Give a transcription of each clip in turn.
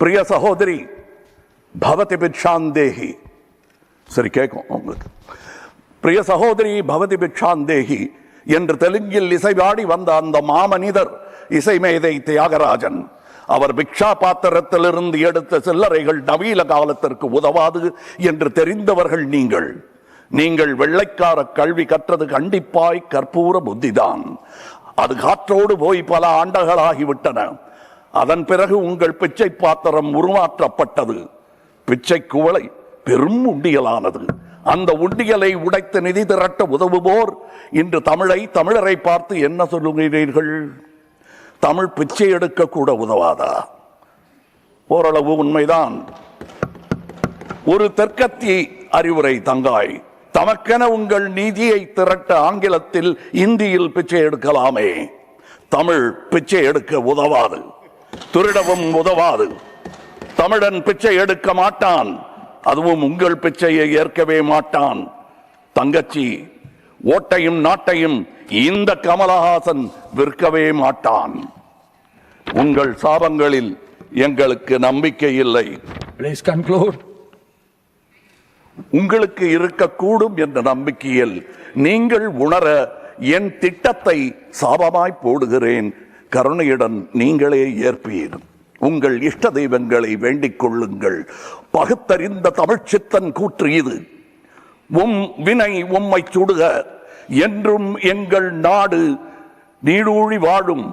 பிரிய சகோதரி பவதி பிக்ஷாந்தேகி, சரி கேட்கும் உங்களுக்கு. பிரிய சகோதரி பவதி பிக்ஷாந்தேகி என்று தெலுங்கில் இசைவாடி வந்த அந்த மாமனிதர் இசைமேதை தியாகராஜன். அவர் பிக்ஷா பாத்திரத்திலிருந்து எடுத்த சில்லறைகள் நவீன காலத்திற்கு உதவாது என்று தெரிந்தவர்கள் நீங்கள். நீங்கள் வெள்ளைக்கார கல்வி கற்றது கண்டிப்பாய் கற்பூர புத்திதான். அது காற்றோடு போய் பல ஆண்டுகளாகிவிட்டன. அதன் பிறகு உங்கள் பிச்சை பாத்திரம் உருமாற்றப்பட்டது. பிச்சை குவளை பெரும் உண்டியலானது. அந்த உண்டியலை உடைத்து நிதி திரட்ட உதவுவோர் இன்று தமிழரை பார்த்து என்ன சொல்லுகிறீர்கள்? தமிழ் பிச்சை எடுக்க கூட உதவாதா? ஓரளவு உண்மைதான். ஒரு தெற்கத்தி அறிவுரை தங்காய், தமக்கென உங்கள் நிதியை திரட்ட ஆங்கிலத்தில் இந்தியில் பிச்சை எடுக்கலாமே. தமிழ் பிச்சை எடுக்க உதவாது, திருடவும் உதவாது. தமிழன் பிச்சை எடுக்க மாட்டான், அதுவும் உங்கள் பிச்சையை ஏற்கவே மாட்டான். தங்கச்சி, ஓட்டையும் நாட்டையும் இந்த கமலஹாசன் விற்கவே மாட்டான். உங்கள் சாபங்களில் எங்களுக்கு நம்பிக்கை இல்லை. Please conclude. உங்களுக்கு இருக்கக்கூடும் என்ற நம்பிக்கையில் நீங்கள் உணர என் திட்டத்தை சாபமாய் போடுகிறேன். கருணையுடன் நீங்களே ஏற்பீர். உங்கள் இஷ்ட தெய்வங்களை வேண்டிக் கொள்ளுங்கள். பகுத்தறிந்த தமிழ்ச்சித்தன் கூற்று இது. வினை உம்மை சுடுக, என்றும் எங்கள் நாடு நீடூழி வாழும்.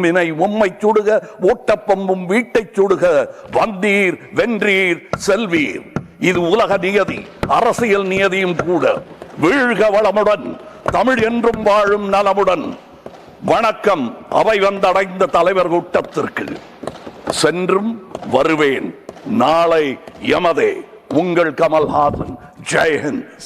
வினை உம்மை சுடுக, ஓட்டப்பம்பும் வீட்டை சுடுக. வந்தீர் வென்றீர் செல்வீர். இது உலக நியதி, அரசியல் நியதியும் கூட. வீழ்க வளமுடன், தமிழ் என்றும் வாழும் நலமுடன். வணக்கம் அவை வந்தடைந்த தலைவர் கூட்டத்திற்கு. சென்றும் வருவேன், நாளை எமதே. உங்கள் கமல்ஹாசன். ஜெய்ஹிந்த்.